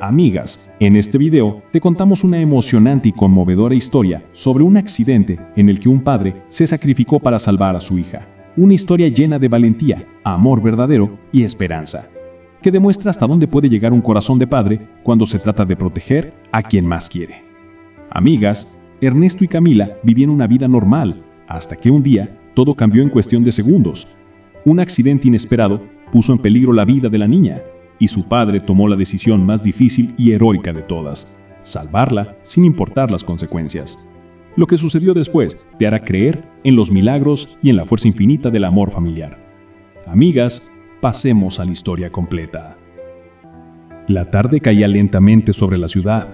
Amigas, en este video te contamos una emocionante y conmovedora historia sobre un accidente en el que un padre se sacrificó para salvar a su hija. Una historia llena de valentía, amor verdadero y esperanza, que demuestra hasta dónde puede llegar un corazón de padre cuando se trata de proteger a quien más quiere. Amigas, Ernesto y Camila vivían una vida normal, hasta que un día todo cambió en cuestión de segundos. Un accidente inesperado puso en peligro la vida de la niña, y su padre tomó la decisión más difícil y heroica de todas: salvarla sin importar las consecuencias. Lo que sucedió después te hará creer en los milagros y en la fuerza infinita del amor familiar. Amigas, pasemos a la historia completa. La tarde caía lentamente sobre la ciudad.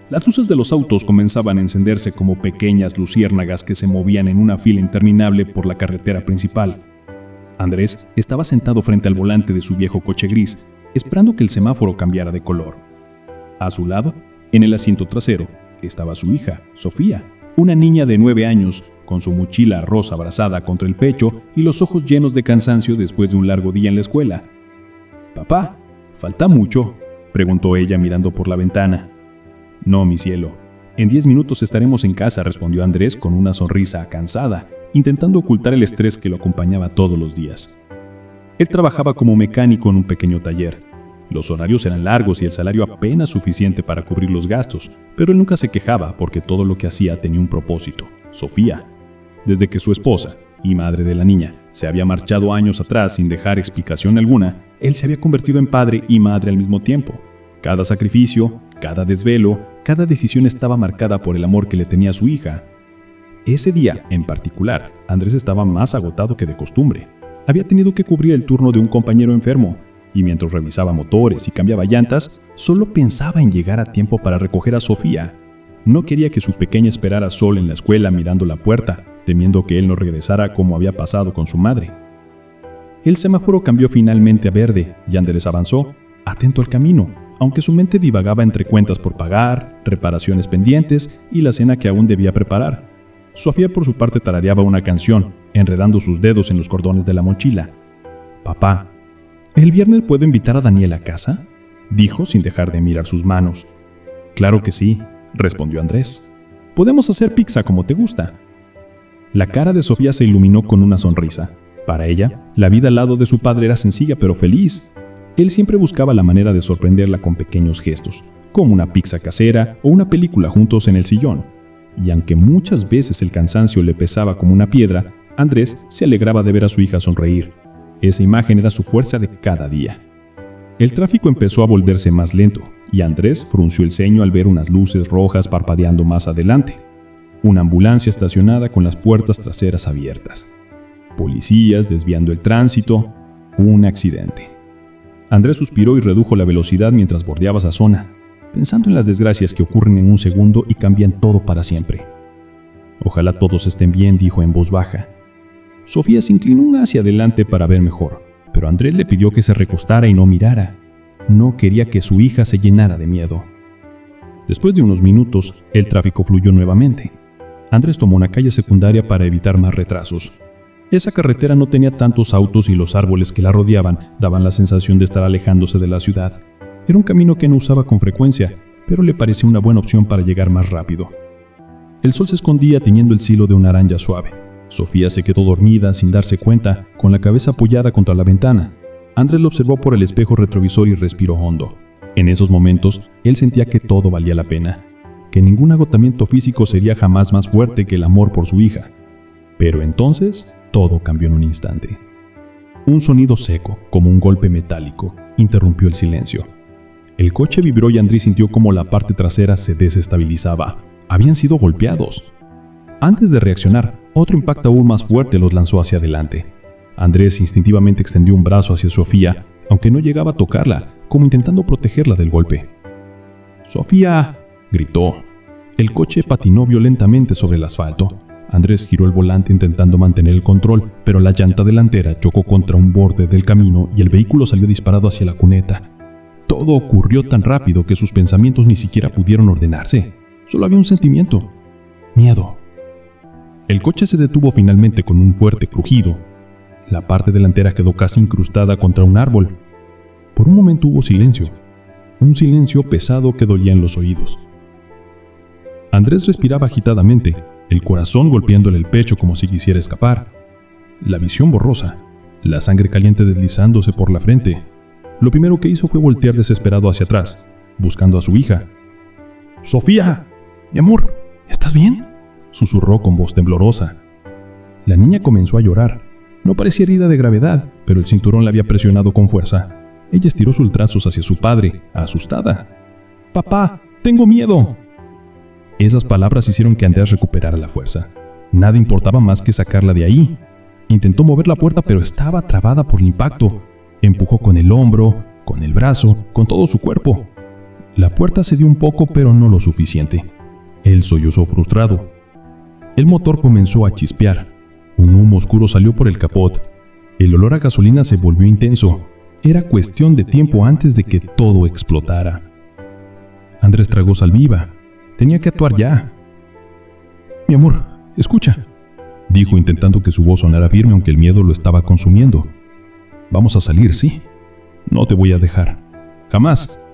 Las luces de los autos comenzaban a encenderse como pequeñas luciérnagas que se movían en una fila interminable por la carretera principal. Andrés estaba sentado frente al volante de su viejo coche gris, esperando que el semáforo cambiara de color. A su lado, en el asiento trasero, estaba su hija, Sofía, una niña de 9 años, con su mochila rosa abrazada contra el pecho y los ojos llenos de cansancio después de un largo día en la escuela. «Papá, ¿falta mucho?», preguntó ella mirando por la ventana. «No, mi cielo. En 10 minutos estaremos en casa», respondió Andrés con una sonrisa cansada, intentando ocultar el estrés que lo acompañaba todos los días. Él trabajaba como mecánico en un pequeño taller. Los horarios eran largos y el salario apenas suficiente para cubrir los gastos, pero él nunca se quejaba porque todo lo que hacía tenía un propósito: Sofía. Desde que su esposa y madre de la niña se había marchado años atrás sin dejar explicación alguna, él se había convertido en padre y madre al mismo tiempo. Cada sacrificio, cada desvelo, cada decisión estaba marcada por el amor que le tenía a su hija. Ese día, en particular, Andrés estaba más agotado que de costumbre. Había tenido que cubrir el turno de un compañero enfermo, y mientras revisaba motores y cambiaba llantas, solo pensaba en llegar a tiempo para recoger a Sofía. No quería que su pequeña esperara sola en la escuela mirando la puerta, temiendo que él no regresara como había pasado con su madre. El semáforo cambió finalmente a verde y Andrés avanzó, atento al camino, aunque su mente divagaba entre cuentas por pagar, reparaciones pendientes y la cena que aún debía preparar. Sofía por su parte tarareaba una canción, enredando sus dedos en los cordones de la mochila. «Papá, ¿el viernes puedo invitar a Daniel a casa?», dijo sin dejar de mirar sus manos. «Claro que sí», respondió Andrés. «Podemos hacer pizza como te gusta». La cara de Sofía se iluminó con una sonrisa. Para ella, la vida al lado de su padre era sencilla pero feliz. Él siempre buscaba la manera de sorprenderla con pequeños gestos, como una pizza casera o una película juntos en el sillón. Y aunque muchas veces el cansancio le pesaba como una piedra, Andrés se alegraba de ver a su hija sonreír. Esa imagen era su fuerza de cada día. El tráfico empezó a volverse más lento, y Andrés frunció el ceño al ver unas luces rojas parpadeando más adelante. Una ambulancia estacionada con las puertas traseras abiertas. Policías desviando el tránsito. Un accidente. Andrés suspiró y redujo la velocidad mientras bordeaba esa zona, pensando en las desgracias que ocurren en un segundo y cambian todo para siempre. «Ojalá todos estén bien», dijo en voz baja. Sofía se inclinó hacia adelante para ver mejor, pero Andrés le pidió que se recostara y no mirara. No quería que su hija se llenara de miedo. Después de unos minutos, el tráfico fluyó nuevamente. Andrés tomó una calle secundaria para evitar más retrasos. Esa carretera no tenía tantos autos y los árboles que la rodeaban daban la sensación de estar alejándose de la ciudad. Era un camino que no usaba con frecuencia, pero le parecía una buena opción para llegar más rápido. El sol se escondía tiñendo el cielo de una naranja suave. Sofía se quedó dormida sin darse cuenta, con la cabeza apoyada contra la ventana. Andrés lo observó por el espejo retrovisor y respiró hondo. En esos momentos, él sentía que todo valía la pena, que ningún agotamiento físico sería jamás más fuerte que el amor por su hija. Pero entonces, todo cambió en un instante. Un sonido seco, como un golpe metálico, interrumpió el silencio. El coche vibró y Andrés sintió como la parte trasera se desestabilizaba. Habían sido golpeados. Antes de reaccionar, otro impacto aún más fuerte los lanzó hacia adelante. Andrés instintivamente extendió un brazo hacia Sofía, aunque no llegaba a tocarla, como intentando protegerla del golpe. «¡Sofía!», gritó. El coche patinó violentamente sobre el asfalto. Andrés giró el volante intentando mantener el control, pero la llanta delantera chocó contra un borde del camino y el vehículo salió disparado hacia la cuneta. Todo ocurrió tan rápido que sus pensamientos ni siquiera pudieron ordenarse. Solo había un sentimiento: miedo. El coche se detuvo finalmente con un fuerte crujido. La parte delantera quedó casi incrustada contra un árbol. Por un momento hubo silencio. un silencio pesado que dolía en los oídos. Andrés respiraba agitadamente, el corazón golpeándole el pecho como si quisiera escapar. La visión borrosa, la sangre caliente deslizándose por la frente. Lo primero que hizo fue voltear desesperado hacia atrás, buscando a su hija. «¡Sofía! ¡Mi amor! ¿Estás bien?», susurró con voz temblorosa. La niña comenzó a llorar. No parecía herida de gravedad, pero el cinturón la había presionado con fuerza. Ella estiró sus brazos hacia su padre, asustada. «¡Papá! ¡Tengo miedo!». Esas palabras hicieron que Andrés recuperara la fuerza. Nada importaba más que sacarla de ahí. Intentó mover la puerta, pero estaba trabada por el impacto. Empujó con el hombro, con el brazo, con todo su cuerpo. La puerta cedió un poco, pero no lo suficiente. Él sollozó frustrado. El motor comenzó a chispear. Un humo oscuro salió por el capot. El olor a gasolina se volvió intenso. Era cuestión de tiempo antes de que todo explotara. Andrés tragó saliva. Tenía que actuar ya. «Mi amor, escucha», dijo intentando que su voz sonara firme aunque el miedo lo estaba consumiendo. «Vamos a salir, ¿sí? No te voy a dejar. Jamás».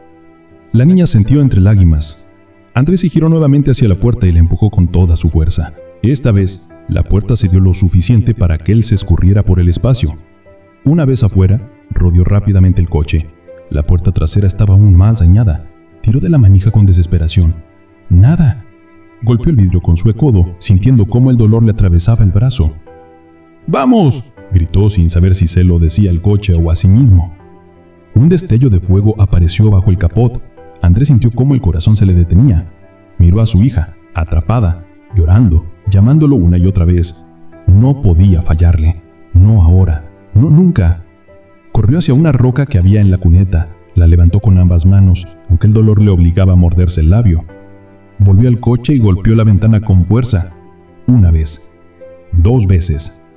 La niña sintió entre lágrimas. Andrés se giró nuevamente hacia la puerta y la empujó con toda su fuerza. Esta vez, la puerta cedió lo suficiente para que él se escurriera por el espacio. Una vez afuera, rodeó rápidamente el coche. La puerta trasera estaba aún más dañada. Tiró de la manija con desesperación. Nada. Golpeó el vidrio con su codo, sintiendo cómo el dolor le atravesaba el brazo. «¡Vamos!», gritó sin saber si se lo decía al coche o a sí mismo. Un destello de fuego apareció bajo el capot. Andrés sintió cómo el corazón se le detenía. Miró a su hija, atrapada, llorando, llamándolo una y otra vez. No podía fallarle. No ahora. No nunca. Corrió hacia una roca que había en la cuneta. La levantó con ambas manos, aunque el dolor le obligaba a morderse el labio. Volvió al coche y golpeó la ventana con fuerza. 1 vez. 2 veces.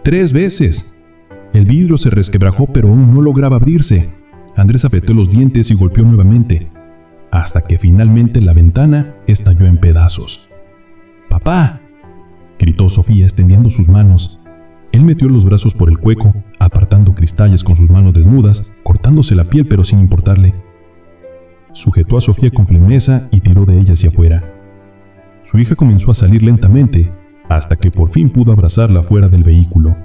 3 veces. El vidrio se resquebrajó, pero aún no lograba abrirse. Andrés apretó los dientes y golpeó nuevamente, hasta que finalmente la ventana estalló en pedazos. «¡Papá!», gritó Sofía extendiendo sus manos. Él metió los brazos por el cueco, apartando cristales con sus manos desnudas, cortándose la piel pero sin importarle. Sujetó a Sofía con firmeza y tiró de ella hacia afuera. Su hija comenzó a salir lentamente, hasta que por fin pudo abrazarla fuera del vehículo.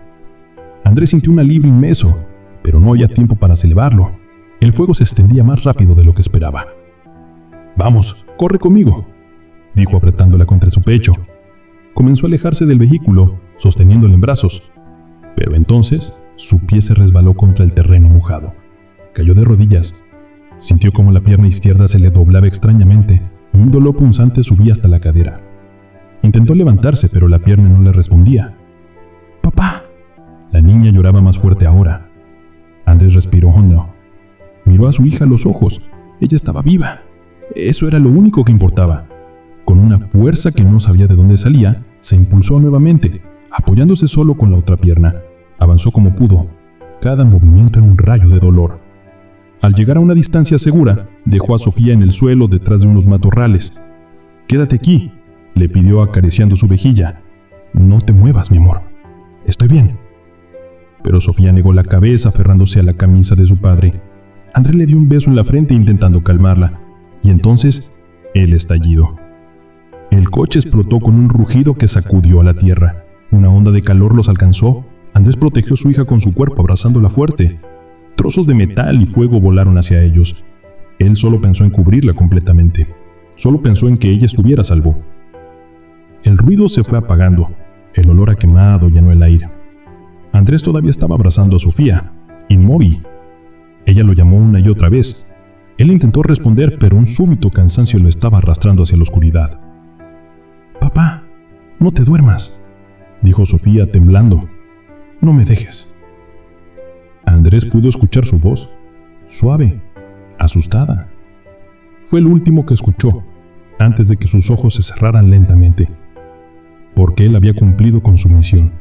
Andrés sintió un alivio inmenso, pero no había tiempo para celebrarlo. El fuego se extendía más rápido de lo que esperaba. «Vamos, corre conmigo», dijo apretándola contra su pecho. Comenzó a alejarse del vehículo, sosteniéndola en brazos. Pero entonces, su pie se resbaló contra el terreno mojado. Cayó de rodillas. Sintió como la pierna izquierda se le doblaba extrañamente y un dolor punzante subía hasta la cadera. Intentó levantarse, pero la pierna no le respondía. «¡Papá!». La niña lloraba más fuerte ahora. Andrés respiró hondo. Miró a su hija a los ojos. Ella estaba viva. Eso era lo único que importaba. Con una fuerza que no sabía de dónde salía, se impulsó nuevamente, apoyándose solo con la otra pierna. Avanzó como pudo. Cada movimiento era un rayo de dolor. Al llegar a una distancia segura, dejó a Sofía en el suelo detrás de unos matorrales. «Quédate aquí», le pidió acariciando su mejilla. «No te muevas, mi amor. Estoy bien». Pero Sofía negó la cabeza aferrándose a la camisa de su padre. Andrés le dio un beso en la frente intentando calmarla. Y entonces, el estallido. El coche explotó con un rugido que sacudió a la tierra. Una onda de calor los alcanzó. Andrés protegió a su hija con su cuerpo, abrazándola fuerte. Trozos de metal y fuego volaron hacia ellos. Él solo pensó en cubrirla completamente. Solo pensó en que ella estuviera a salvo. El ruido se fue apagando. El olor a quemado llenó el aire. Andrés todavía estaba abrazando a Sofía, inmóvil. Ella lo llamó una y otra vez. Él intentó responder, pero un súbito cansancio lo estaba arrastrando hacia la oscuridad. «Papá, no te duermas», dijo Sofía temblando. «No me dejes». Andrés pudo escuchar su voz, suave, asustada. Fue el último que escuchó, antes de que sus ojos se cerraran lentamente, porque él había cumplido con su misión: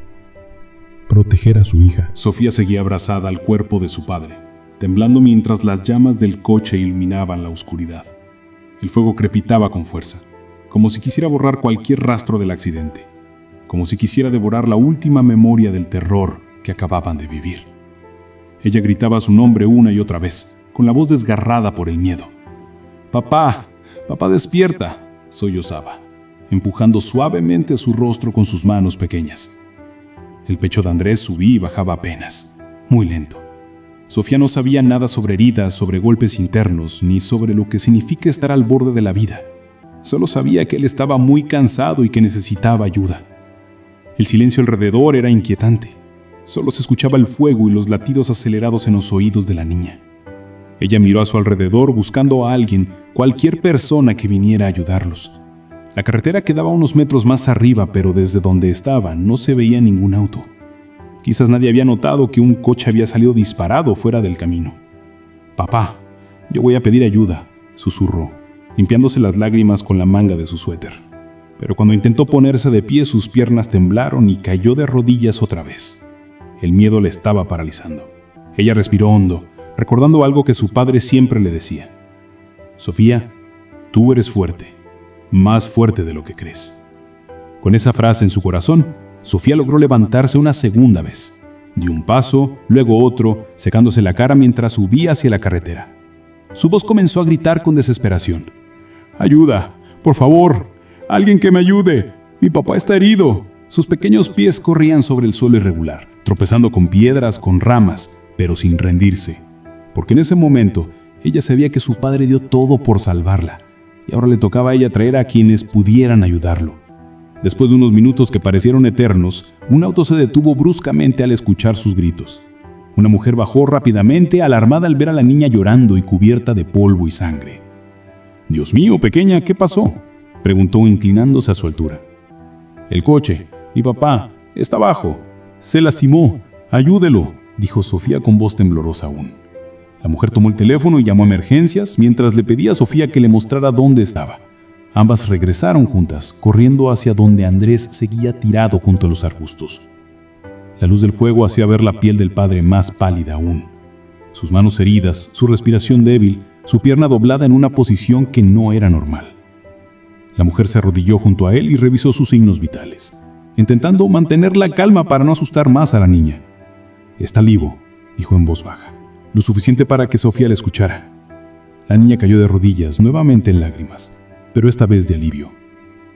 proteger a su hija. Sofía seguía abrazada al cuerpo de su padre, temblando mientras las llamas del coche iluminaban la oscuridad. El fuego crepitaba con fuerza, como si quisiera borrar cualquier rastro del accidente, como si quisiera devorar la última memoria del terror que acababan de vivir. Ella gritaba su nombre una y otra vez, con la voz desgarrada por el miedo. «Papá, papá, despierta», sollozaba, empujando suavemente su rostro con sus manos pequeñas. El pecho de Andrés subía y bajaba apenas, muy lento. Sofía no sabía nada sobre heridas, sobre golpes internos, ni sobre lo que significa estar al borde de la vida. Solo sabía que él estaba muy cansado y que necesitaba ayuda. El silencio alrededor era inquietante. Solo se escuchaba el fuego y los latidos acelerados en los oídos de la niña. Ella miró a su alrededor buscando a alguien, cualquier persona que viniera a ayudarlos. La carretera quedaba unos metros más arriba, pero desde donde estaba no se veía ningún auto. Quizás nadie había notado que un coche había salido disparado fuera del camino. «Papá, yo voy a pedir ayuda», susurró, limpiándose las lágrimas con la manga de su suéter. Pero cuando intentó ponerse de pie, sus piernas temblaron y cayó de rodillas otra vez. El miedo la estaba paralizando. Ella respiró hondo, recordando algo que su padre siempre le decía. «Sofía, tú eres fuerte, más fuerte de lo que crees». Con esa frase en su corazón, Sofía logró levantarse una segunda vez. Dio un paso, luego otro, secándose la cara mientras subía hacia la carretera. Su voz comenzó a gritar con desesperación. «¡Ayuda! ¡Por favor! ¡Alguien que me ayude! ¡Mi papá está herido!». Sus pequeños pies corrían sobre el suelo irregular, tropezando con piedras, con ramas, pero sin rendirse. Porque en ese momento, ella sabía que su padre dio todo por salvarla, y ahora le tocaba a ella traer a quienes pudieran ayudarlo. Después de unos minutos que parecieron eternos, un auto se detuvo bruscamente al escuchar sus gritos. Una mujer bajó rápidamente, alarmada al ver a la niña llorando y cubierta de polvo y sangre. «Dios mío, pequeña, ¿qué pasó?», preguntó inclinándose a su altura. «El coche, mi papá, está abajo. Se lastimó. Ayúdelo», dijo Sofía con voz temblorosa aún. La mujer tomó el teléfono y llamó a emergencias mientras le pedía a Sofía que le mostrara dónde estaba. Ambas regresaron juntas, corriendo hacia donde Andrés seguía tirado junto a los arbustos. La luz del fuego hacía ver la piel del padre más pálida aún. Sus manos heridas, su respiración débil, su pierna doblada en una posición que no era normal. La mujer se arrodilló junto a él y revisó sus signos vitales, intentando mantener la calma para no asustar más a la niña. «Está vivo», dijo en voz baja, lo suficiente para que Sofía la escuchara. La niña cayó de rodillas, nuevamente en lágrimas, pero esta vez de alivio.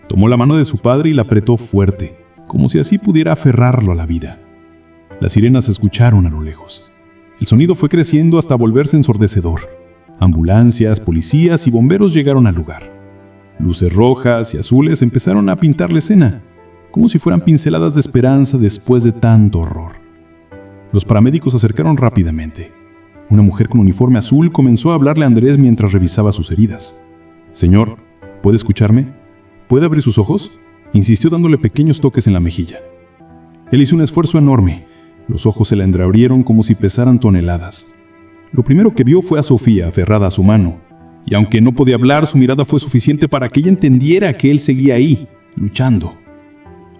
Tomó la mano de su padre y la apretó fuerte, como si así pudiera aferrarlo a la vida. Las sirenas se escucharon a lo lejos. El sonido fue creciendo hasta volverse ensordecedor. Ambulancias, policías y bomberos llegaron al lugar. Luces rojas y azules empezaron a pintar la escena, como si fueran pinceladas de esperanza después de tanto horror. Los paramédicos se acercaron rápidamente. Una mujer con uniforme azul comenzó a hablarle a Andrés mientras revisaba sus heridas. «Señor, ¿puede escucharme? ¿Puede abrir sus ojos?», insistió dándole pequeños toques en la mejilla. Él hizo un esfuerzo enorme. Los ojos se le entreabrieron como si pesaran toneladas. Lo primero que vio fue a Sofía aferrada a su mano, y aunque no podía hablar, su mirada fue suficiente para que ella entendiera que él seguía ahí, luchando.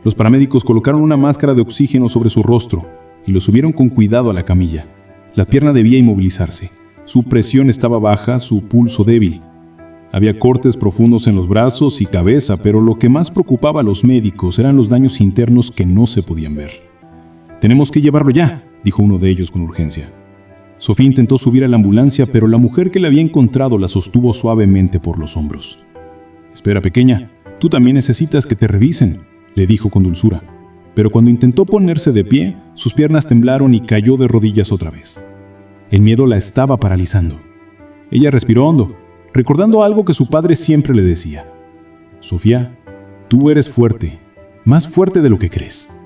Los paramédicos colocaron una máscara de oxígeno sobre su rostro y lo subieron con cuidado a la camilla. La pierna debía inmovilizarse. Su presión estaba baja, su pulso débil. Había cortes profundos en los brazos y cabeza, pero lo que más preocupaba a los médicos eran los daños internos que no se podían ver. «Tenemos que llevarlo ya», dijo uno de ellos con urgencia. Sofía intentó subir a la ambulancia, pero la mujer que la había encontrado la sostuvo suavemente por los hombros. «Espera, pequeña, tú también necesitas que te revisen», le dijo con dulzura. Pero cuando intentó ponerse de pie, sus piernas temblaron y cayó de rodillas otra vez. El miedo la estaba paralizando. Ella respiró hondo, recordando algo que su padre siempre le decía. «Sofía, tú eres fuerte, más fuerte de lo que crees».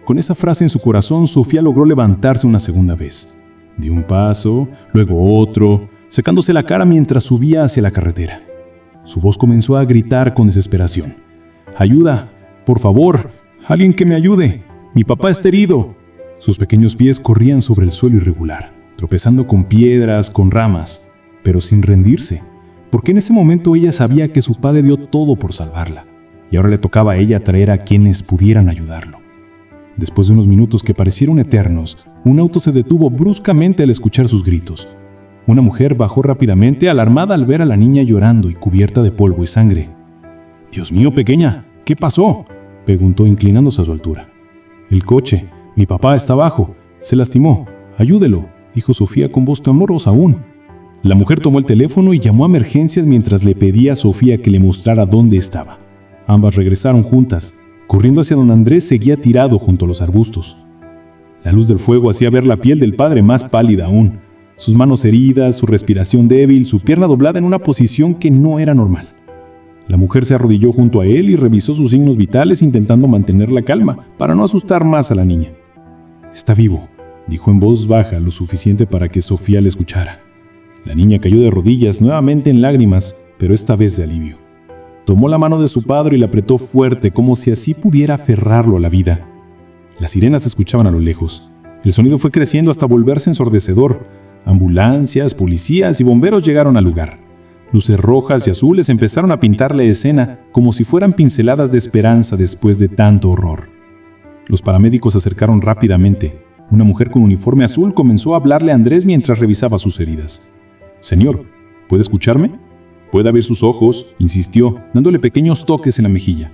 Con esa frase en su corazón, Sofía logró levantarse una segunda vez. Dio un paso, luego otro, secándose la cara mientras subía hacia la carretera. Su voz comenzó a gritar con desesperación. «Ayuda, por favor, alguien que me ayude. Mi papá está herido». Sus pequeños pies corrían sobre el suelo irregular, tropezando con piedras, con ramas, pero sin rendirse, porque en ese momento ella sabía que su padre dio todo por salvarla, y ahora le tocaba a ella traer a quienes pudieran ayudarlo. Después de unos minutos que parecieron eternos, un auto se detuvo bruscamente al escuchar sus gritos. Una mujer bajó rápidamente, alarmada al ver a la niña llorando y cubierta de polvo y sangre. «Dios mío, pequeña, ¿qué pasó?», preguntó inclinándose a su altura. «El coche, mi papá está abajo, se lastimó, ayúdelo», dijo Sofía con voz temblorosa aún. La mujer tomó el teléfono y llamó a emergencias mientras le pedía a Sofía que le mostrara dónde estaba. Ambas regresaron juntas. Corriendo hacia don Andrés, seguía tirado junto a los arbustos. La luz del fuego hacía ver la piel del padre más pálida aún. Sus manos heridas, su respiración débil, su pierna doblada en una posición que no era normal. La mujer se arrodilló junto a él y revisó sus signos vitales intentando mantener la calma para no asustar más a la niña. «Está vivo», dijo en voz baja, lo suficiente para que Sofía le escuchara. La niña cayó de rodillas, nuevamente en lágrimas, pero esta vez de alivio. Tomó la mano de su padre y la apretó fuerte, como si así pudiera aferrarlo a la vida. Las sirenas se escuchaban a lo lejos. El sonido fue creciendo hasta volverse ensordecedor. Ambulancias, policías y bomberos llegaron al lugar. Luces rojas y azules empezaron a pintar la escena como si fueran pinceladas de esperanza después de tanto horror. Los paramédicos se acercaron rápidamente. Una mujer con uniforme azul comenzó a hablarle a Andrés mientras revisaba sus heridas. «Señor, ¿puede escucharme? Puede abrir sus ojos», insistió, dándole pequeños toques en la mejilla.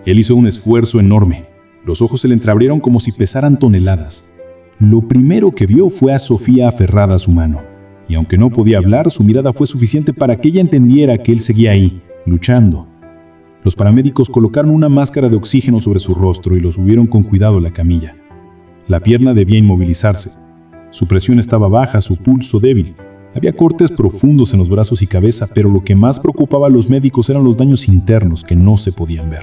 Él hizo un esfuerzo enorme. Los ojos se le entreabrieron como si pesaran toneladas. Lo primero que vio fue a Sofía aferrada a su mano. Y aunque no podía hablar, su mirada fue suficiente para que ella entendiera que él seguía ahí, luchando. Los paramédicos colocaron una máscara de oxígeno sobre su rostro y lo subieron con cuidado a la camilla. La pierna debía inmovilizarse. Su presión estaba baja, su pulso débil. Había cortes profundos en los brazos y cabeza, pero lo que más preocupaba a los médicos eran los daños internos que no se podían ver.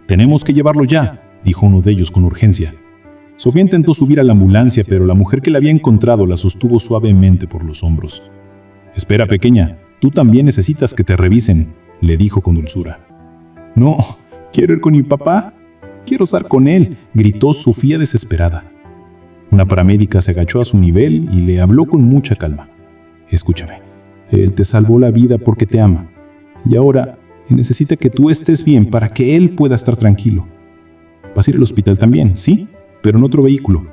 «Tenemos que llevarlo ya», dijo uno de ellos con urgencia. Sofía intentó subir a la ambulancia, pero la mujer que la había encontrado la sostuvo suavemente por los hombros. «Espera, pequeña, tú también necesitas que te revisen», le dijo con dulzura. «No, quiero ir con mi papá. Quiero estar con él», gritó Sofía desesperada. Una paramédica se agachó a su nivel y le habló con mucha calma. «Escúchame, él te salvó la vida porque te ama. Y ahora necesita que tú estés bien para que él pueda estar tranquilo. Vas a ir al hospital también, ¿sí? Pero en otro vehículo.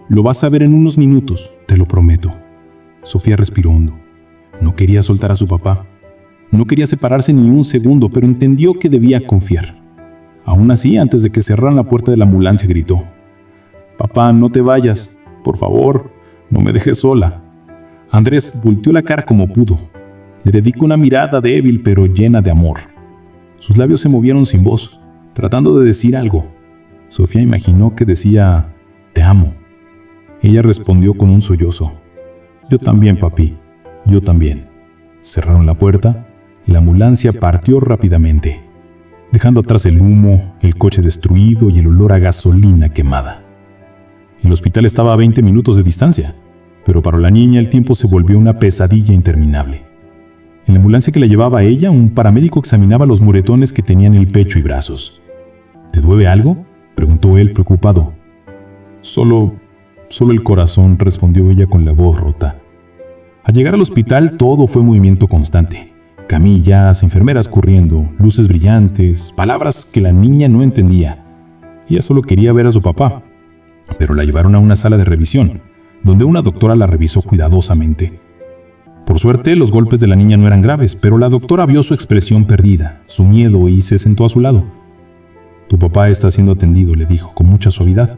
Lo vas a ver en unos minutos, te lo prometo». Sofía respiró hondo. No quería soltar a su papá. No quería separarse ni un segundo, pero entendió que debía confiar. Aún así, antes de que cerraran la puerta de la ambulancia, gritó: «Papá, no te vayas. Por favor, no me dejes sola». Andrés volteó la cara como pudo. Le dedicó una mirada débil pero llena de amor. Sus labios se movieron sin voz, tratando de decir algo. Sofía imaginó que decía: «Te amo». Ella respondió con un sollozo: «Yo también, papi, yo también». Cerraron la puerta. La ambulancia partió rápidamente, dejando atrás el humo, el coche destruido y el olor a gasolina quemada. El hospital estaba a 20 minutos de distancia, pero para la niña el tiempo se volvió una pesadilla interminable. En la ambulancia que la llevaba a ella, un paramédico examinaba los moretones que tenía en el pecho y brazos. «¿Te duele algo?», preguntó él preocupado. Solo el corazón», respondió ella con la voz rota. Al llegar al hospital todo fue movimiento constante. Camillas, enfermeras corriendo, luces brillantes, palabras que la niña no entendía. Ella solo quería ver a su papá, pero la llevaron a una sala de revisión, donde una doctora la revisó cuidadosamente. Por suerte, los golpes de la niña no eran graves, pero la doctora vio su expresión perdida, su miedo, y se sentó a su lado. «Tu papá está siendo atendido», le dijo con mucha suavidad.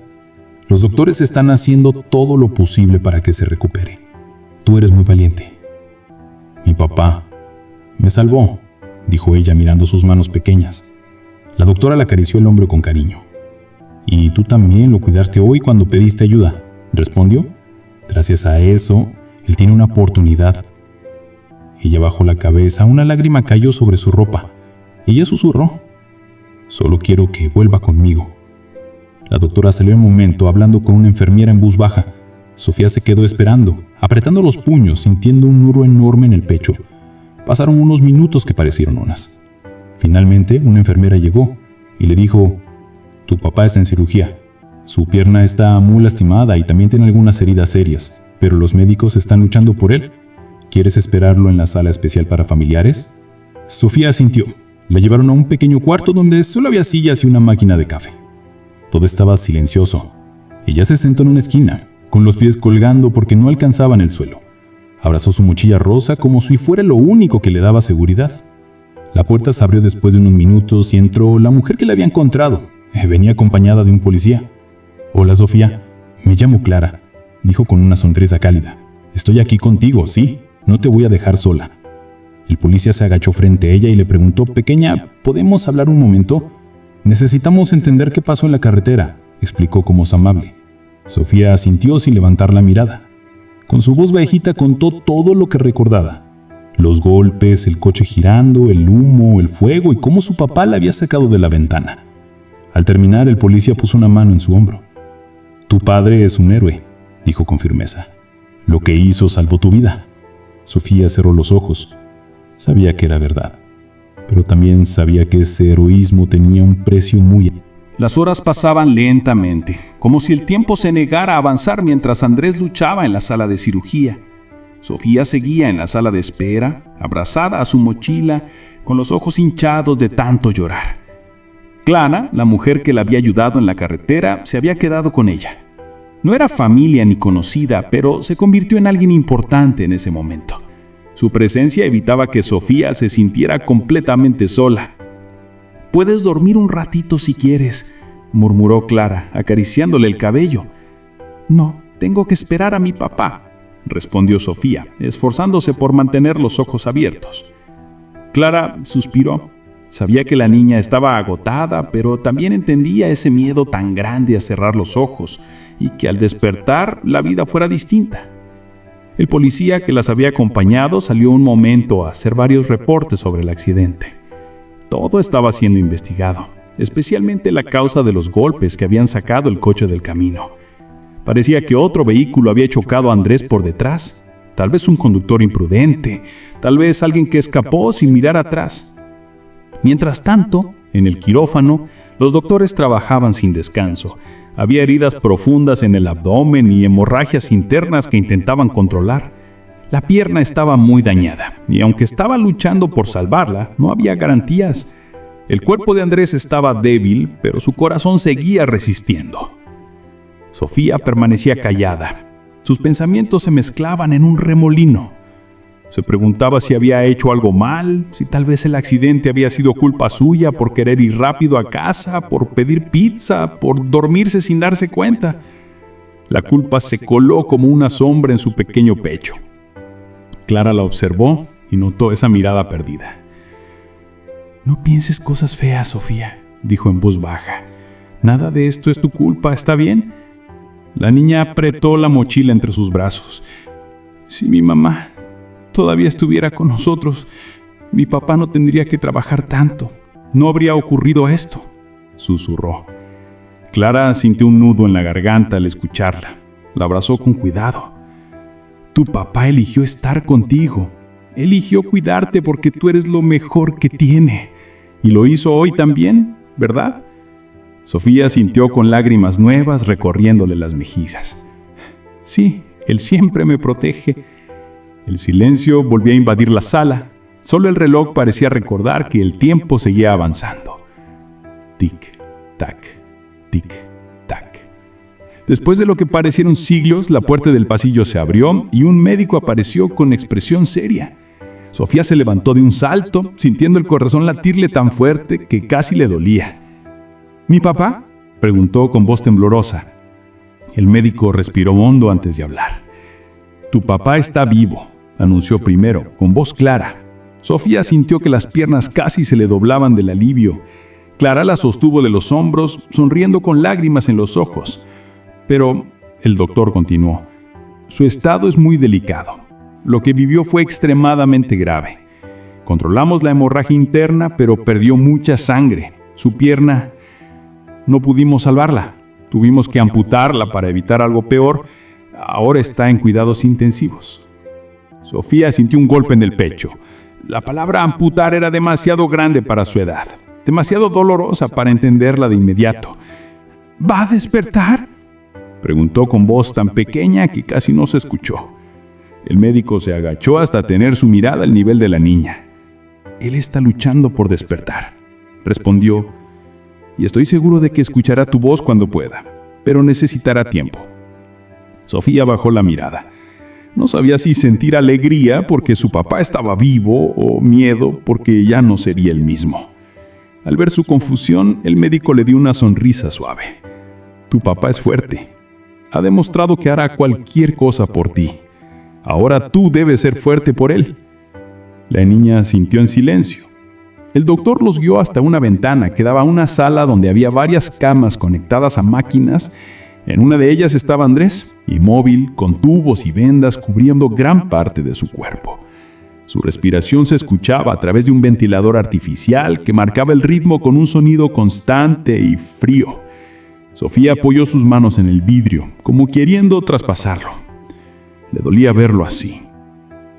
«Los doctores están haciendo todo lo posible para que se recupere. Tú eres muy valiente». «Mi papá me salvó», dijo ella mirando sus manos pequeñas. La doctora le acarició el hombro con cariño. «Y tú también lo cuidaste hoy cuando pediste ayuda», respondió. «Gracias a eso, él tiene una oportunidad». Ella bajó la cabeza, una lágrima cayó sobre su ropa. Ella susurró: «Solo quiero que vuelva conmigo». La doctora salió un momento hablando con una enfermera en voz baja. Sofía se quedó esperando, apretando los puños, sintiendo un nudo enorme en el pecho. Pasaron unos minutos que parecieron horas. Finalmente, una enfermera llegó y le dijo: «Tu papá está en cirugía. Su pierna está muy lastimada y también tiene algunas heridas serias, pero los médicos están luchando por él. ¿Quieres esperarlo en la sala especial para familiares?». Sofía asintió. La llevaron a un pequeño cuarto donde solo había sillas y una máquina de café. Todo estaba silencioso. Ella se sentó en una esquina, con los pies colgando porque no alcanzaban el suelo. Abrazó su mochila rosa como si fuera lo único que le daba seguridad. La puerta se abrió después de unos minutos y entró la mujer que la había encontrado. Venía acompañada de un policía. «Hola, Sofía, me llamo Clara», dijo con una sonrisa cálida. «Estoy aquí contigo, sí, No te voy a dejar sola. El policía se agachó frente a ella y le preguntó: «Pequeña, ¿podemos hablar un momento? Necesitamos entender qué pasó en la carretera», explicó con voz amable. Sofía asintió sin levantar la mirada. Con su voz bajita contó todo lo que recordaba. Los golpes, el coche girando, el humo, el fuego y cómo su papá la había sacado de la ventana. Al terminar, el policía puso una mano en su hombro. «Tu padre es un héroe», dijo con firmeza. «Lo que hizo salvó tu vida». Sofía cerró los ojos. Sabía que era verdad, pero también sabía que ese heroísmo tenía un precio muy alto. Las horas pasaban lentamente, como si el tiempo se negara a avanzar mientras Andrés luchaba en la sala de cirugía. Sofía seguía en la sala de espera, abrazada a su mochila, con los ojos hinchados de tanto llorar. Clara, la mujer que la había ayudado en la carretera, se había quedado con ella. No era familia ni conocida, pero se convirtió en alguien importante en ese momento. Su presencia evitaba que Sofía se sintiera completamente sola. «Puedes dormir un ratito si quieres», murmuró Clara, acariciándole el cabello. «No, tengo que esperar a mi papá», respondió Sofía, esforzándose por mantener los ojos abiertos. Clara suspiró. Sabía que la niña estaba agotada, pero también entendía ese miedo tan grande a cerrar los ojos y que al despertar la vida fuera distinta. El policía que las había acompañado salió un momento a hacer varios reportes sobre el accidente. Todo estaba siendo investigado, especialmente la causa de los golpes que habían sacado el coche del camino. Parecía que otro vehículo había chocado a Andrés por detrás, tal vez un conductor imprudente, tal vez alguien que escapó sin mirar atrás. Mientras tanto, en el quirófano, los doctores trabajaban sin descanso. Había heridas profundas en el abdomen y hemorragias internas que intentaban controlar. La pierna estaba muy dañada, y aunque estaba luchando por salvarla, no había garantías. El cuerpo de Andrés estaba débil, pero su corazón seguía resistiendo. Sofía permanecía callada. Sus pensamientos se mezclaban en un remolino. Se preguntaba si había hecho algo mal, si tal vez el accidente había sido culpa suya por querer ir rápido a casa, por pedir pizza, por dormirse sin darse cuenta. La culpa se coló como una sombra en su pequeño pecho. Clara la observó y notó esa mirada perdida. «No pienses cosas feas, Sofía», dijo en voz baja. «Nada de esto es tu culpa, ¿está bien?» La niña apretó la mochila entre sus brazos. «Si mi mamá todavía estuviera con nosotros, mi papá no tendría que trabajar tanto. No habría ocurrido esto», susurró. Clara sintió un nudo en la garganta al escucharla. La abrazó con cuidado. «Tu papá eligió estar contigo. Eligió cuidarte porque tú eres lo mejor que tiene. Y lo hizo hoy también, ¿verdad?» Sofía sintió con lágrimas nuevas recorriéndole las mejillas. «Sí, él siempre me protege». El silencio volvió a invadir la sala. Solo el reloj parecía recordar que el tiempo seguía avanzando. Tic-tac, tic-tac. Después de lo que parecieron siglos, la puerta del pasillo se abrió y un médico apareció con expresión seria. Sofía se levantó de un salto, sintiendo el corazón latirle tan fuerte que casi le dolía. «¿Mi papá?», preguntó con voz temblorosa. El médico respiró hondo antes de hablar. «Tu papá está vivo», anunció primero, con voz clara. Sofía sintió que las piernas casi se le doblaban del alivio. Clara la sostuvo de los hombros, sonriendo con lágrimas en los ojos. Pero el doctor continuó. «Su estado es muy delicado. Lo que vivió fue extremadamente grave. Controlamos la hemorragia interna, pero perdió mucha sangre. Su pierna, no pudimos salvarla. Tuvimos que amputarla para evitar algo peor. Ahora está en cuidados intensivos». Sofía sintió un golpe en el pecho. La palabra amputar era demasiado grande para su edad, demasiado dolorosa para entenderla de inmediato. «¿Va a despertar?», preguntó con voz tan pequeña que casi no se escuchó. El médico se agachó hasta tener su mirada al nivel de la niña. «Él está luchando por despertar», respondió, «y estoy seguro de que escuchará tu voz cuando pueda, pero necesitará tiempo». Sofía bajó la mirada. No sabía si sentir alegría porque su papá estaba vivo o miedo porque ya no sería el mismo. Al ver su confusión, el médico le dio una sonrisa suave. «Tu papá es fuerte. Ha demostrado que hará cualquier cosa por ti. Ahora tú debes ser fuerte por él. La niña asintió en silencio. El doctor los guió hasta una ventana que daba a una sala donde había varias camas conectadas a máquinas. En una de ellas estaba Andrés, inmóvil, con tubos y vendas cubriendo gran parte de su cuerpo. Su respiración se escuchaba a través de un ventilador artificial que marcaba el ritmo con un sonido constante y frío. Sofía apoyó sus manos en el vidrio, como queriendo traspasarlo. Le dolía verlo así.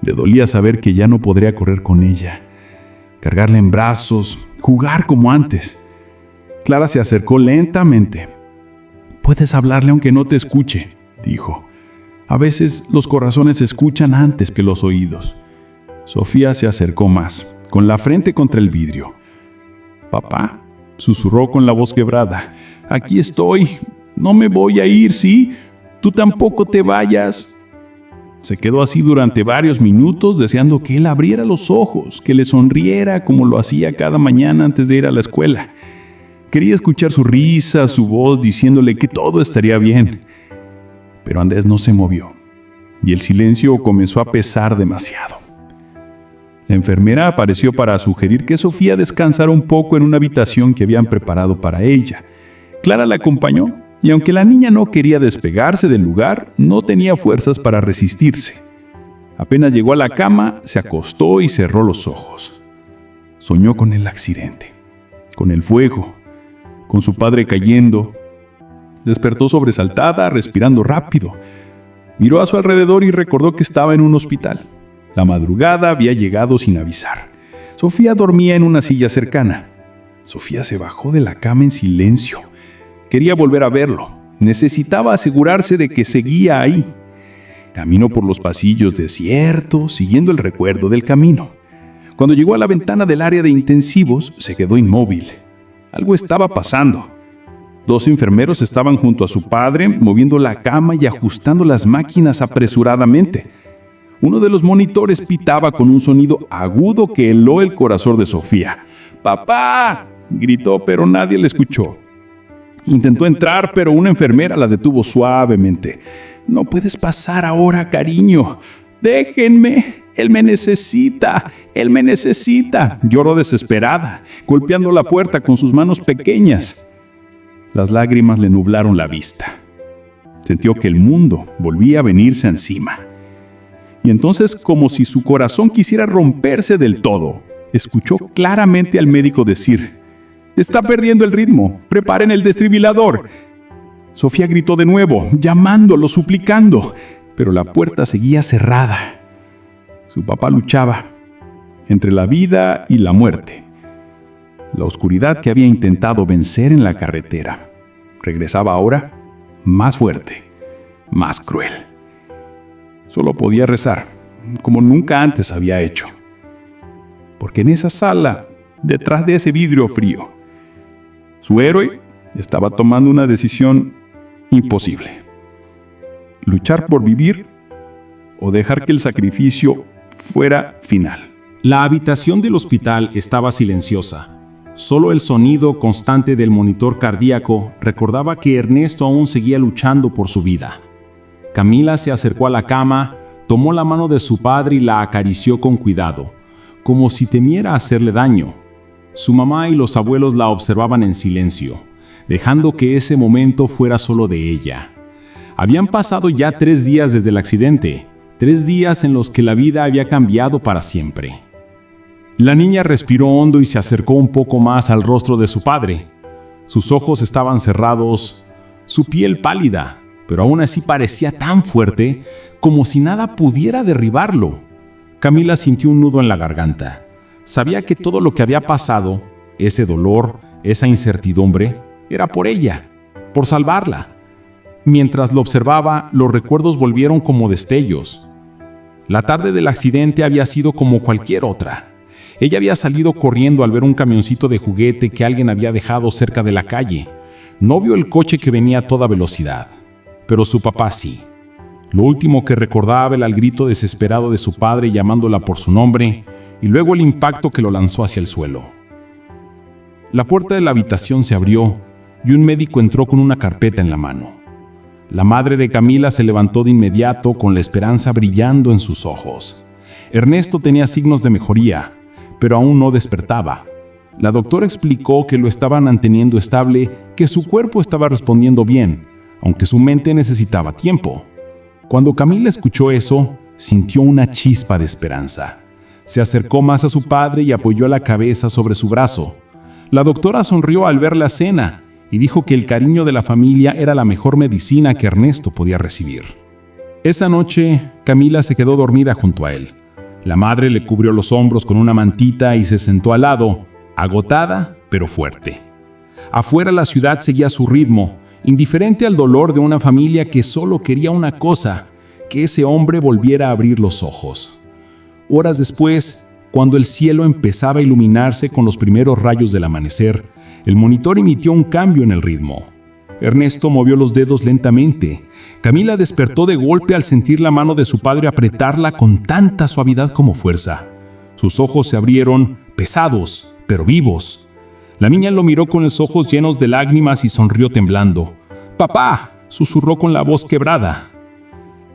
Le dolía saber que ya no podría correr con ella, cargarla en brazos, jugar como antes. Clara se acercó lentamente. «Puedes hablarle aunque no te escuche», dijo. «A veces los corazones escuchan antes que los oídos». Sofía se acercó más, con la frente contra el vidrio. «Papá», susurró con la voz quebrada, «aquí estoy. No me voy a ir, ¿sí? Tú tampoco te vayas». Se quedó así durante varios minutos, deseando que él abriera los ojos, que le sonriera como lo hacía cada mañana antes de ir a la escuela. Quería escuchar su risa, su voz diciéndole que todo estaría bien. Pero Andrés no se movió, y el silencio comenzó a pesar demasiado. La enfermera apareció para sugerir que Sofía descansara un poco en una habitación que habían preparado para ella. Clara la acompañó, y aunque la niña no quería despegarse del lugar, no tenía fuerzas para resistirse. Apenas llegó a la cama, se acostó y cerró los ojos. Soñó con el accidente, con el fuego, con su padre cayendo. Despertó sobresaltada, respirando rápido. Miró a su alrededor y recordó que estaba en un hospital. La madrugada había llegado sin avisar. Sofía dormía en una silla cercana. Sofía se bajó de la cama en silencio. Quería volver a verlo. Necesitaba asegurarse de que seguía ahí. Caminó por los pasillos desiertos, siguiendo el recuerdo del camino. Cuando llegó a la ventana del área de intensivos, se quedó inmóvil. Algo estaba pasando. 2 enfermeros estaban junto a su padre, moviendo la cama y ajustando las máquinas apresuradamente. Uno de los monitores pitaba con un sonido agudo que heló el corazón de Sofía. «¡Papá!», gritó, pero nadie le escuchó. Intentó entrar, pero una enfermera la detuvo suavemente. «No puedes pasar ahora, cariño. Déjenme. Él me necesita. Él me necesita», lloró desesperada, golpeando la puerta con sus manos pequeñas. Las lágrimas le nublaron la vista. Sintió que el mundo volvía a venirse encima. Y entonces, como si su corazón quisiera romperse del todo, escuchó claramente al médico decir: «Está perdiendo el ritmo. Preparen el desfibrilador». Sofía gritó de nuevo, llamándolo, suplicando, pero la puerta seguía cerrada. Su papá luchaba entre la vida y la muerte. La oscuridad que había intentado vencer en la carretera regresaba ahora más fuerte, más cruel. Solo podía rezar, como nunca antes había hecho. Porque en esa sala, detrás de ese vidrio frío, su héroe estaba tomando una decisión imposible: luchar por vivir o dejar que el sacrificio fuera final. La habitación del hospital estaba silenciosa. Solo el sonido constante del monitor cardíaco recordaba que Ernesto aún seguía luchando por su vida. Camila se acercó a la cama, tomó la mano de su padre y la acarició con cuidado, como si temiera hacerle daño. Su mamá y los abuelos la observaban en silencio, dejando que ese momento fuera solo de ella. Habían pasado ya 3 días desde el accidente, 3 días en los que la vida había cambiado para siempre. La niña respiró hondo y se acercó un poco más al rostro de su padre. Sus ojos estaban cerrados, su piel pálida, pero aún así parecía tan fuerte como si nada pudiera derribarlo. Camila sintió un nudo en la garganta. Sabía que todo lo que había pasado, ese dolor, esa incertidumbre, era por ella, por salvarla. Mientras lo observaba, los recuerdos volvieron como destellos. La tarde del accidente había sido como cualquier otra. Ella había salido corriendo al ver un camioncito de juguete que alguien había dejado cerca de la calle. No vio el coche que venía a toda velocidad, pero su papá sí. Lo último que recordaba era el grito desesperado de su padre llamándola por su nombre y luego el impacto que lo lanzó hacia el suelo. La puerta de la habitación se abrió y un médico entró con una carpeta en la mano. La madre de Camila se levantó de inmediato con la esperanza brillando en sus ojos. Ernesto tenía signos de mejoría, pero aún no despertaba. La doctora explicó que lo estaban manteniendo estable, que su cuerpo estaba respondiendo bien, aunque su mente necesitaba tiempo. Cuando Camila escuchó eso, sintió una chispa de esperanza. Se acercó más a su padre y apoyó la cabeza sobre su brazo. La doctora sonrió al ver la escena y dijo que el cariño de la familia era la mejor medicina que Ernesto podía recibir. Esa noche, Camila se quedó dormida junto a él. La madre le cubrió los hombros con una mantita y se sentó al lado, agotada pero fuerte. Afuera la ciudad seguía su ritmo, indiferente al dolor de una familia que solo quería una cosa, que ese hombre volviera a abrir los ojos. Horas después, cuando el cielo empezaba a iluminarse con los primeros rayos del amanecer, el monitor emitió un cambio en el ritmo. Ernesto movió los dedos lentamente. Camila despertó de golpe al sentir la mano de su padre apretarla con tanta suavidad como fuerza. Sus ojos se abrieron, pesados, pero vivos. La niña lo miró con los ojos llenos de lágrimas y sonrió temblando. «¡Papá!», susurró con la voz quebrada.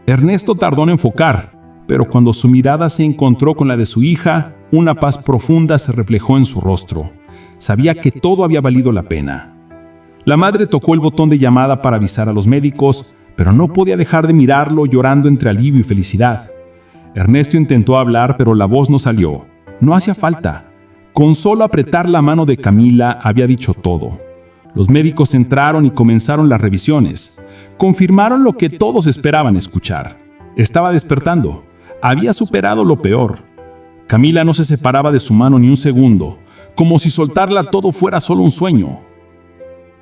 Ernesto tardó en enfocar, pero cuando su mirada se encontró con la de su hija, una paz profunda se reflejó en su rostro. Sabía que todo había valido la pena. La madre tocó el botón de llamada para avisar a los médicos, pero no podía dejar de mirarlo llorando entre alivio y felicidad. Ernesto intentó hablar, pero la voz no salió. No hacía falta. Con solo apretar la mano de Camila había dicho todo. Los médicos entraron y comenzaron las revisiones. Confirmaron lo que todos esperaban escuchar. Estaba despertando. Había superado lo peor. Camila no se separaba de su mano ni un segundo, como si soltarla todo fuera solo un sueño.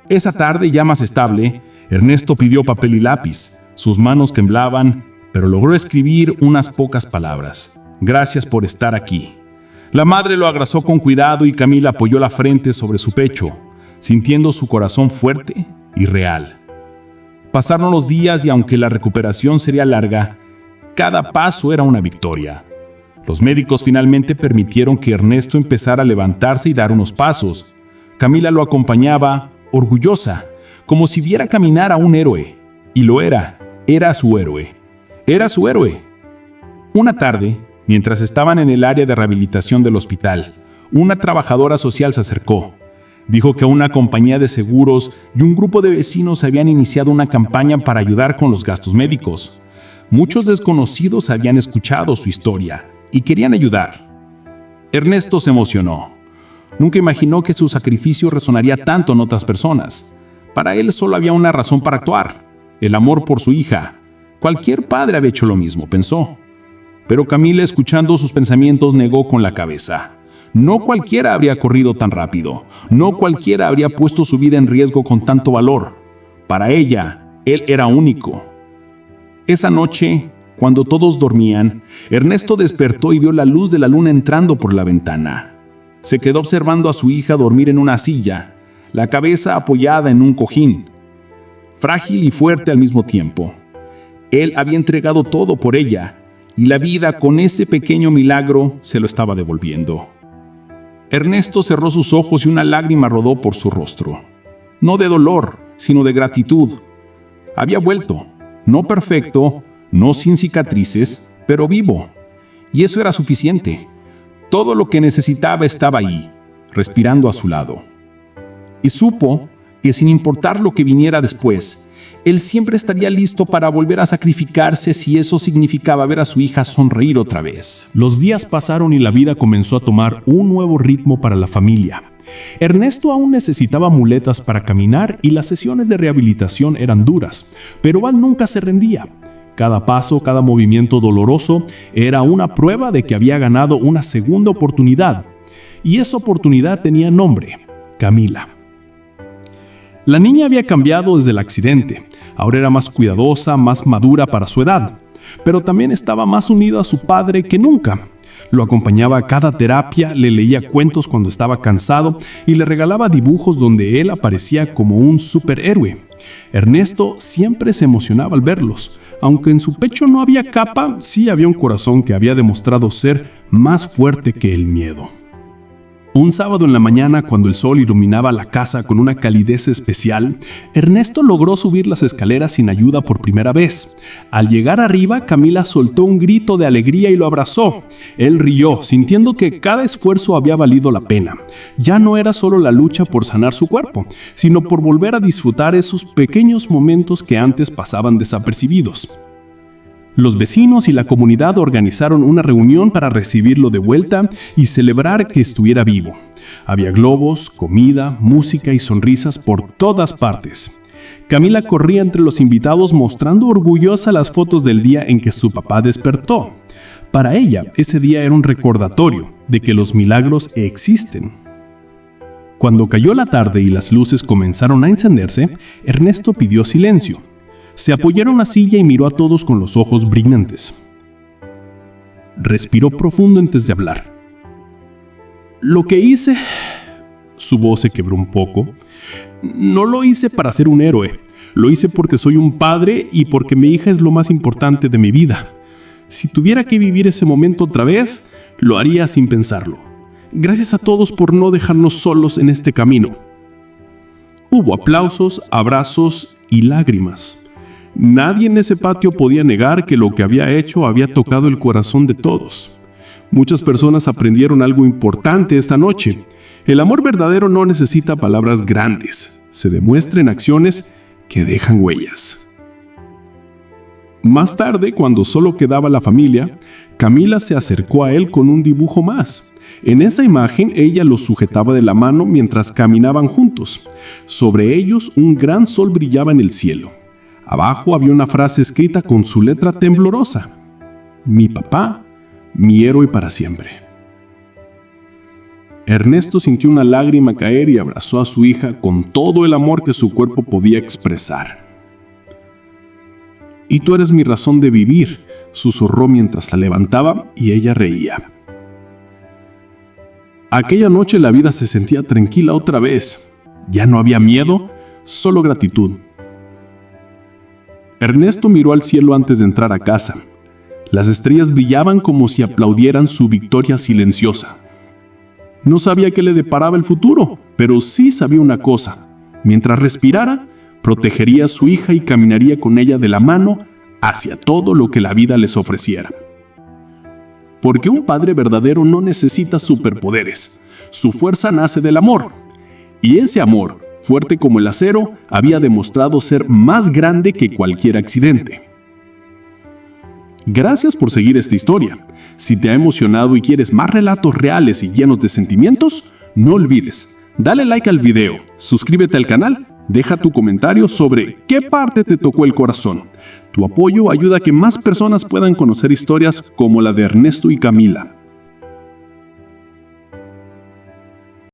Esa tarde, ya más estable, Ernesto pidió papel y lápiz. Sus manos temblaban, pero logró escribir unas pocas palabras. «Gracias por estar aquí». La madre lo abrazó con cuidado y Camila apoyó la frente sobre su pecho, sintiendo su corazón fuerte y real. Pasaron los días y aunque la recuperación sería larga, cada paso era una victoria. Los médicos finalmente permitieron que Ernesto empezara a levantarse y dar unos pasos. Camila lo acompañaba, orgullosa, como si viera caminar a un héroe. Y lo era su héroe. Era su héroe. Una tarde, mientras estaban en el área de rehabilitación del hospital, una trabajadora social se acercó. Dijo que una compañía de seguros y un grupo de vecinos habían iniciado una campaña para ayudar con los gastos médicos. Muchos desconocidos habían escuchado su historia y querían ayudar. Ernesto se emocionó. Nunca imaginó que su sacrificio resonaría tanto en otras personas. Para él solo había una razón para actuar: el amor por su hija. Cualquier padre había hecho lo mismo, pensó. Pero Camila, escuchando sus pensamientos, negó con la cabeza. No cualquiera habría corrido tan rápido. No cualquiera habría puesto su vida en riesgo con tanto valor. Para ella, él era único. Esa noche, cuando todos dormían, Ernesto despertó y vio la luz de la luna entrando por la ventana. Se quedó observando a su hija dormir en una silla, la cabeza apoyada en un cojín, frágil y fuerte al mismo tiempo. Él había entregado todo por ella, y la vida, con ese pequeño milagro, se lo estaba devolviendo. Ernesto cerró sus ojos y una lágrima rodó por su rostro. No de dolor, sino de gratitud. Había vuelto, no perfecto, no sin cicatrices, pero vivo. Y eso era suficiente. Todo lo que necesitaba estaba ahí, respirando a su lado. Y supo que sin importar lo que viniera después, él siempre estaría listo para volver a sacrificarse si eso significaba ver a su hija sonreír otra vez. Los días pasaron y la vida comenzó a tomar un nuevo ritmo para la familia. Ernesto aún necesitaba muletas para caminar y las sesiones de rehabilitación eran duras, pero Val nunca se rendía. Cada paso, cada movimiento doloroso era una prueba de que había ganado una segunda oportunidad. Y esa oportunidad tenía nombre: Camila. La niña había cambiado desde el accidente. Ahora era más cuidadosa, más madura para su edad, pero también estaba más unida a su padre que nunca. Lo acompañaba a cada terapia, le leía cuentos cuando estaba cansado y le regalaba dibujos donde él aparecía como un superhéroe. Ernesto siempre se emocionaba al verlos. Aunque en su pecho no había capa, sí había un corazón que había demostrado ser más fuerte que el miedo. Un sábado en la mañana, cuando el sol iluminaba la casa con una calidez especial, Ernesto logró subir las escaleras sin ayuda por primera vez. Al llegar arriba, Camila soltó un grito de alegría y lo abrazó. Él rió, sintiendo que cada esfuerzo había valido la pena. Ya no era solo la lucha por sanar su cuerpo, sino por volver a disfrutar esos pequeños momentos que antes pasaban desapercibidos. Los vecinos y la comunidad organizaron una reunión para recibirlo de vuelta y celebrar que estuviera vivo. Había globos, comida, música y sonrisas por todas partes. Camila corría entre los invitados mostrando orgullosa las fotos del día en que su papá despertó. Para ella, ese día era un recordatorio de que los milagros existen. Cuando cayó la tarde y las luces comenzaron a encenderse, Ernesto pidió silencio. Se apoyó en una silla y miró a todos con los ojos brillantes. Respiró profundo antes de hablar. Lo que hice... Su voz se quebró un poco. No lo hice para ser un héroe. Lo hice porque soy un padre y porque mi hija es lo más importante de mi vida. Si tuviera que vivir ese momento otra vez, lo haría sin pensarlo. Gracias a todos por no dejarnos solos en este camino. Hubo aplausos, abrazos y lágrimas. Nadie en ese patio podía negar que lo que había hecho había tocado el corazón de todos. Muchas personas aprendieron algo importante esta noche. El amor verdadero no necesita palabras grandes, se demuestra en acciones que dejan huellas. Más tarde, cuando solo quedaba la familia, Camila se acercó a él con un dibujo más. En esa imagen, ella los sujetaba de la mano mientras caminaban juntos. Sobre ellos, un gran sol brillaba en el cielo. Abajo había una frase escrita con su letra temblorosa: mi papá, mi héroe para siempre. Ernesto sintió una lágrima caer y abrazó a su hija con todo el amor que su cuerpo podía expresar. Y tú eres mi razón de vivir, susurró mientras la levantaba y ella reía. Aquella noche la vida se sentía tranquila otra vez. Ya no había miedo, solo gratitud. Ernesto miró al cielo antes de entrar a casa. Las estrellas brillaban como si aplaudieran su victoria silenciosa. No sabía qué le deparaba el futuro, pero sí sabía una cosa. Mientras respirara, protegería a su hija y caminaría con ella de la mano hacia todo lo que la vida les ofreciera. Porque un padre verdadero no necesita superpoderes. Su fuerza nace del amor. Y ese amor, fuerte como el acero, había demostrado ser más grande que cualquier accidente. Gracias por seguir esta historia. Si te ha emocionado y quieres más relatos reales y llenos de sentimientos, no olvides, dale like al video, suscríbete al canal, deja tu comentario sobre qué parte te tocó el corazón. Tu apoyo ayuda a que más personas puedan conocer historias como la de Ernesto y Camila.